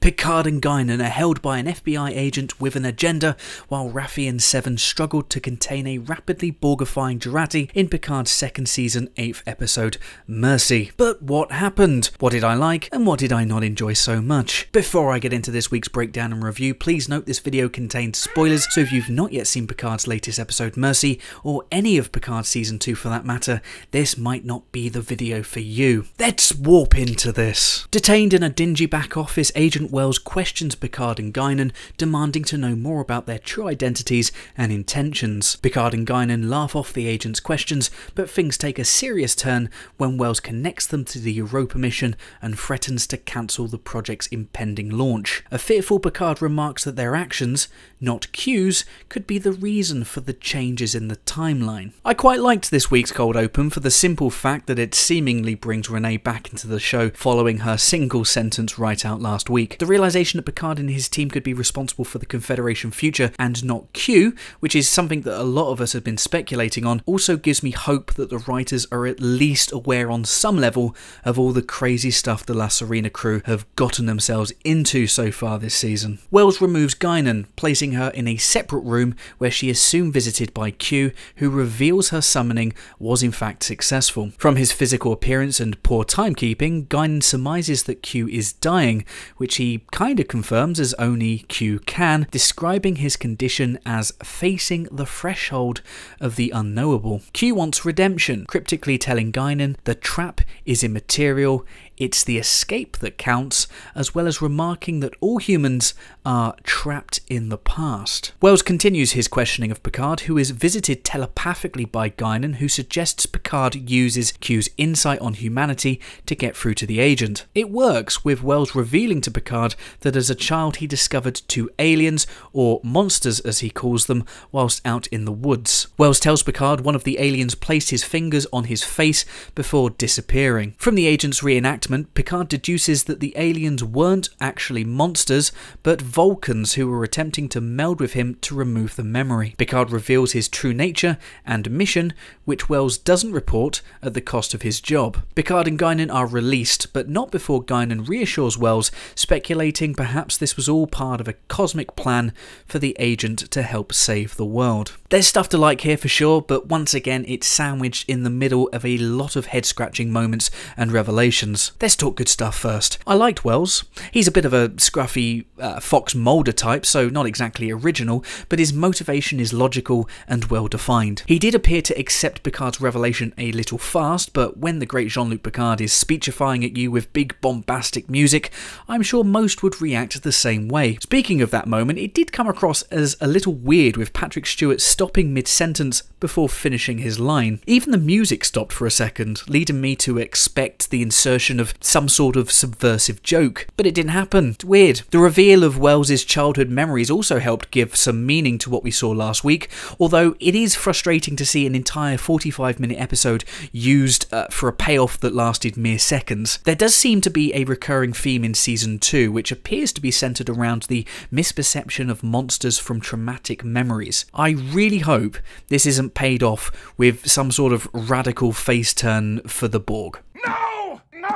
Picard and Guinan are held by an FBI agent with an agenda, while Raffi and Seven struggled to contain a rapidly Borgifying Jurati in Picard's second season 8th episode, Mercy. But what happened? What did I like, and what did I not enjoy so much? Before I get into this week's breakdown and review, please note this video contains spoilers, so if you've not yet seen Picard's latest episode, Mercy, or any of Picard's season 2 for that matter, this might not be the video for you. Let's warp into this. Detained in a dingy back office, Agent Wells questions Picard and Guinan, demanding to know more about their true identities and intentions. Picard and Guinan laugh off the agent's questions, but things take a serious turn when Wells connects them to the Europa mission and threatens to cancel the project's impending launch. A fearful Picard remarks that their actions, not Q's, could be the reason for the changes in the timeline. I quite liked this week's cold open for the simple fact that it seemingly brings Renee back into the show following her single sentence write out last week. The realization that Picard and his team could be responsible for the Confederation future and not Q, which is something that a lot of us have been speculating on, also gives me hope that the writers are at least aware on some level of all the crazy stuff the La Sirena crew have gotten themselves into so far this season. Wells removes Guinan, placing her in a separate room where she is soon visited by Q, who reveals her summoning was in fact successful. From his physical appearance and poor timekeeping, Guinan surmises that Q is dying, which he kinda confirms as only Q can, describing his condition as facing the threshold of the unknowable. Q wants redemption, cryptically telling Guinan the trap is immaterial, it's the escape that counts, as well as remarking that all humans are trapped in the past. Wells continues his questioning of Picard, who is visited telepathically by Guinan, who suggests Picard uses Q's insight on humanity to get through to the agent. It works, with Wells revealing to Picard that as a child he discovered two aliens, or monsters as he calls them, whilst out in the woods. Wells tells Picard one of the aliens placed his fingers on his face before disappearing. From the agent's reenactment, Picard deduces that the aliens weren't actually monsters, but Vulcans who were attempting to meld with him to remove the memory. Picard reveals his true nature and mission, which Wells doesn't report at the cost of his job. Picard and Guinan are released, but not before Guinan reassures Wells, speculating perhaps this was all part of a cosmic plan for the agent to help save the world. There's stuff to like here for sure, but once again it's sandwiched in the middle of a lot of head-scratching moments and revelations. Let's talk good stuff first. I liked Wells. He's a bit of a scruffy Fox Mulder type, so not exactly original, but his motivation is logical and well defined. He did appear to accept Picard's revelation a little fast, but when the great Jean-Luc Picard is speechifying at you with big bombastic music, I'm sure most would react the same way. Speaking of that moment, it did come across as a little weird, with Patrick Stewart stopping mid-sentence before finishing his line. Even the music stopped for a second, leading me to expect the insertion of some sort of subversive joke, but it didn't happen. It's weird. The reveal of Wells's childhood memories also helped give some meaning to what we saw last week, although it is frustrating to see an entire 45-minute episode used for a payoff that lasted mere seconds. There does seem to be a recurring theme in season 2, which appears to be centered around the misperception of monsters from traumatic memories. I really hope this isn't paid off with some sort of radical face turn for the Borg. No! No!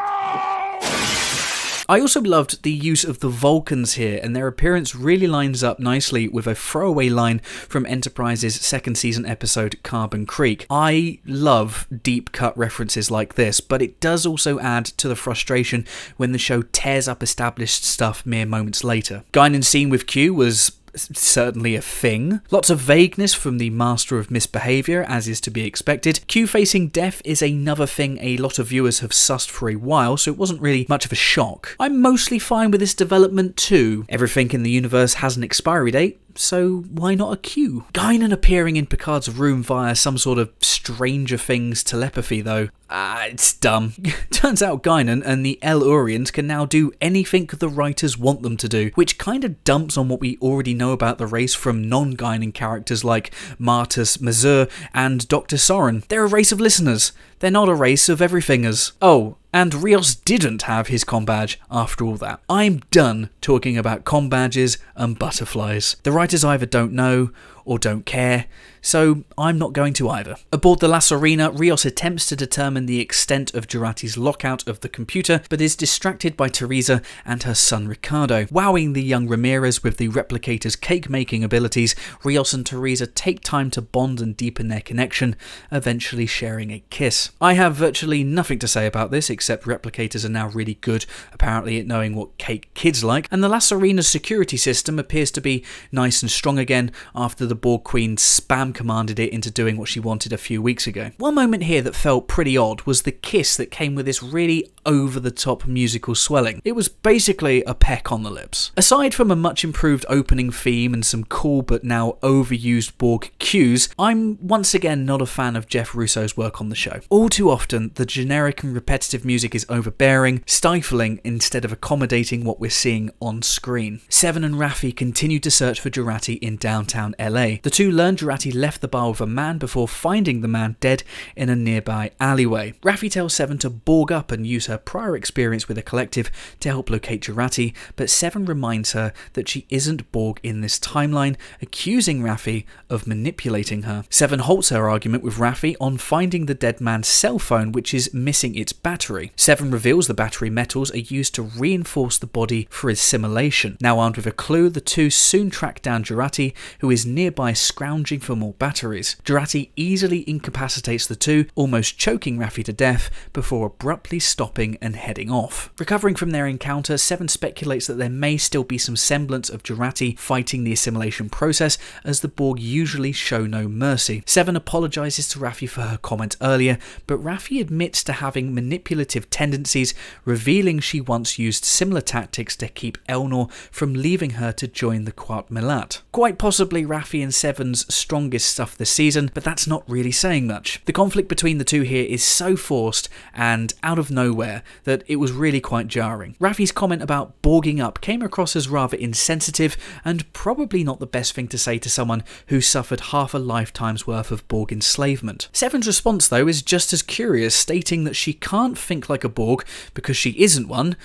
I also loved the use of the Vulcans here, and their appearance really lines up nicely with a throwaway line from Enterprise's second season episode Carbon Creek. I love deep cut references like this, but it does also add to the frustration when the show tears up established stuff mere moments later. Guinan's scene with Q was certainly a thing. Lots of vagueness from the Master of Misbehaviour, as is to be expected. Q facing death is another thing a lot of viewers have sussed for a while, so it wasn't really much of a shock. I'm mostly fine with this development too. Everything in the universe has an expiry date, so why not a Q? Guinan appearing in Picard's room via some sort of Stranger Things telepathy though. It's dumb. Turns out Guinan and the El-Urians can now do anything the writers want them to do, which kind of dumps on what we already know about the race from non-Guinan characters like Martus Mazur and Dr. Soren. They're a race of listeners. They're not a race of everythingers. Oh, and Rios didn't have his comm badge after all that. I'm done talking about comm badges and butterflies. The writers either don't know, or don't care, so I'm not going to either. Aboard the La Sirena, Rios attempts to determine the extent of Jurati's lockout of the computer, but is distracted by Teresa and her son Ricardo. Wowing the young Ramirez with the replicator's cake-making abilities, Rios and Teresa take time to bond and deepen their connection, eventually sharing a kiss. I have virtually nothing to say about this, except replicators are now really good, apparently, at knowing what cake kids like, and the La Sirena's security system appears to be nice and strong again after the Borg Queen spam commanded it into doing what she wanted a few weeks ago. One moment here that felt pretty odd was the kiss that came with this really over-the-top musical swelling. It was basically a peck on the lips. Aside from a much improved opening theme and some cool but now overused Borg cues, I'm once again not a fan of Jeff Russo's work on the show. All too often, the generic and repetitive music is overbearing, stifling instead of accommodating what we're seeing on screen. Seven and Raffi continue to search for Jurati in downtown LA. The two learn Jurati left the bar with a man before finding the man dead in a nearby alleyway. Raffi tells Seven to Borg up and use her prior experience with a collective to help locate Jurati, but Seven reminds her that she isn't Borg in this timeline, accusing Raffi of manipulating her. Seven halts her argument with Raffi on finding the dead man's cell phone, which is missing its battery. Seven reveals the battery metals are used to reinforce the body for assimilation. Now armed with a clue, the two soon track down Jurati, who is nearby scrounging for more batteries. Jurati easily incapacitates the two, almost choking Raffi to death, before abruptly stopping and heading off. Recovering from their encounter, Seven speculates that there may still be some semblance of Jurati fighting the assimilation process, as the Borg usually show no mercy. Seven apologizes to Raffi for her comment earlier, but Raffi admits to having manipulative tendencies, revealing she once used similar tactics to keep Elnor from leaving her to join the Quat Milat. Quite possibly Raffi and Seven's strongest stuff this season, but that's not really saying much. The conflict between the two here is so forced and out of nowhere that it was really quite jarring. Raffi's comment about borging up came across as rather insensitive and probably not the best thing to say to someone who suffered half a lifetime's worth of Borg enslavement. Seven's response though is just as curious, stating that she can't think like a Borg because she isn't one,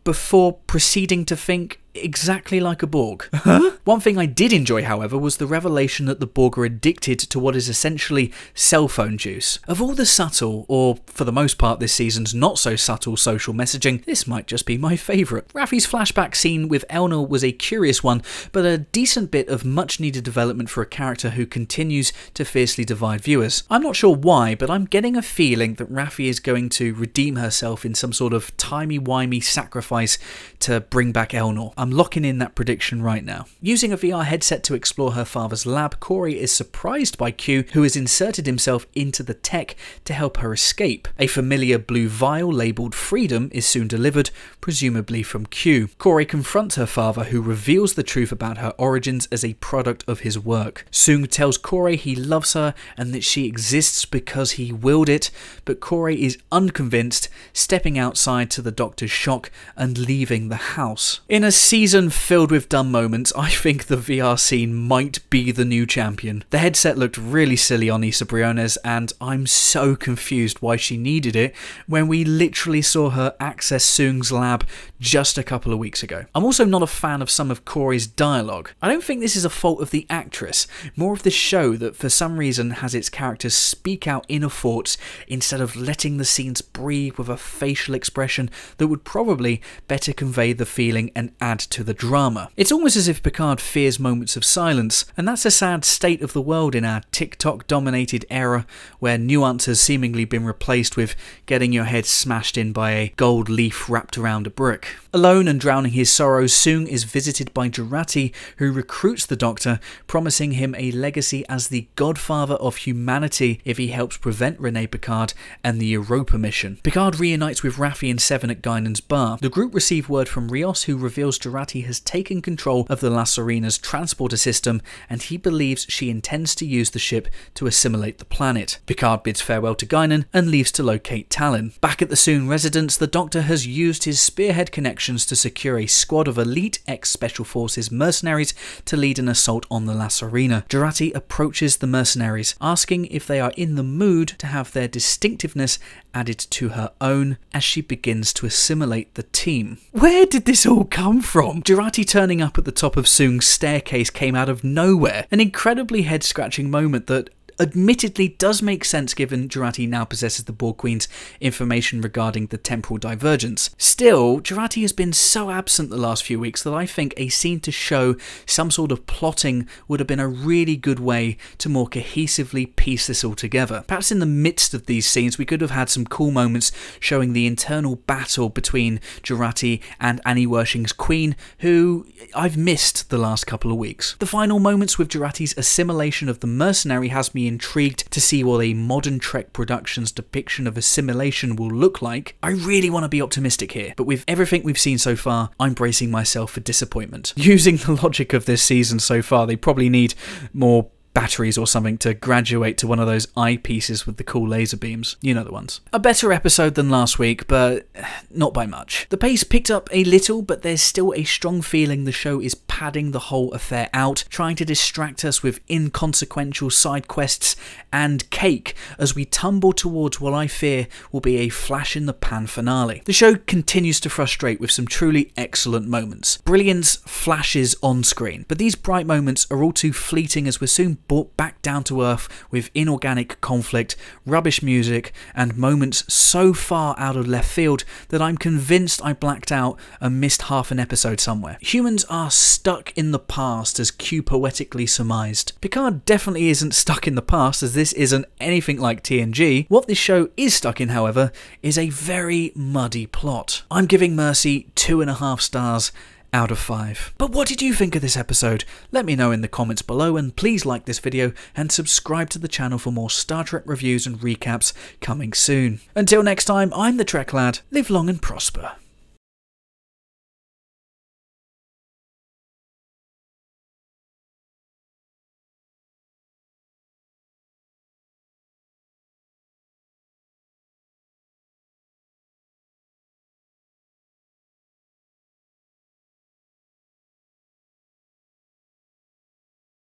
before proceeding to think exactly like a Borg. Huh? One thing I did enjoy, however, was the revelation that the Borg are addicted to what is essentially cell phone juice. Of all the subtle, or for the most part this season's not so subtle social messaging, this might just be my favourite. Raffi's flashback scene with Elnor was a curious one, but a decent bit of much needed development for a character who continues to fiercely divide viewers. I'm not sure why, but I'm getting a feeling that Raffi is going to redeem herself in some sort of timey-wimey sacrifice to bring back Elnor. I'm locking in that prediction right now. Using a VR headset to explore her father's lab, Corey is surprised by Q, who has inserted himself into the tech to help her escape. A familiar blue vial labelled Freedom is soon delivered, presumably from Q. Corey confronts her father, who reveals the truth about her origins as a product of his work. Soong tells Corey he loves her and that she exists because he willed it, but Corey is unconvinced, stepping outside to the doctor's shock and leaving the house. In a season filled with dumb moments, I think the VR scene might be the new champion. The headset looked really silly on Issa Briones, and I'm so confused why she needed it when we literally saw her access Soong's lab just a couple of weeks ago. I'm also not a fan of some of Corey's dialogue. I don't think this is a fault of the actress, more of the show that for some reason has its characters speak out inner thoughts instead of letting the scenes breathe with a facial expression that would probably better convey the feeling and add to the drama. It's almost as if Picard fears moments of silence, and that's a sad state of the world in our TikTok-dominated era, where nuance has seemingly been replaced with getting your head smashed in by a gold leaf wrapped around a brick. Alone and drowning his sorrows, Soong is visited by Jurati, who recruits the Doctor, promising him a legacy as the godfather of humanity if he helps prevent Rene Picard and the Europa mission. Picard reunites with Raffi and Seven at Guinan's bar. The group receive word from Rios, who reveals Jurati has taken control of the La Sirena's transporter system, and he believes she intends to use the ship to assimilate the planet. Picard bids farewell to Guinan and leaves to locate Talon. Back at the Soong residence, the Doctor has used his spearhead connections to secure a squad of elite ex-Special Forces mercenaries to lead an assault on the La Sirena. Jurati approaches the mercenaries, asking if they are in the mood to have their distinctiveness added to her own as she begins to assimilate the team. team. Where did this all come from? Jurati turning up at the top of Soong's staircase came out of nowhere, an incredibly head-scratching moment that admittedly does make sense given Jurati now possesses the Borg Queen's information regarding the temporal divergence. Still, Jurati has been so absent the last few weeks that I think a scene to show some sort of plotting would have been a really good way to more cohesively piece this all together. Perhaps in the midst of these scenes we could have had some cool moments showing the internal battle between Jurati and Annie Wershing's Queen, who I've missed the last couple of weeks. The final moments with Jurati's assimilation of the mercenary has me intrigued to see what a modern Trek Productions depiction of assimilation will look like. I really want to be optimistic here, but with everything we've seen so far, I'm bracing myself for disappointment. Using the logic of this season so far, they probably need more batteries or something to graduate to one of those eyepieces with the cool laser beams. You know the ones. A better episode than last week, but not by much. The pace picked up a little, but there's still a strong feeling the show is padding the whole affair out, trying to distract us with inconsequential side quests and cake as we tumble towards what I fear will be a flash-in-the-pan finale. The show continues to frustrate with some truly excellent moments. Brilliance flashes on screen, but these bright moments are all too fleeting as we're soon brought back down to earth with inorganic conflict, rubbish music, and moments so far out of left field that I'm convinced I blacked out and missed half an episode somewhere. Humans are stuck in the past, as Q poetically surmised. Picard definitely isn't stuck in the past, as this isn't anything like TNG. What this show is stuck in, however, is a very muddy plot. I'm giving Mercy 2.5 stars out of 5. But what did you think of this episode? Let me know in the comments below, and please like this video and subscribe to the channel for more Star Trek reviews and recaps coming soon. Until next time, I'm the Trek Lad. Live long and prosper.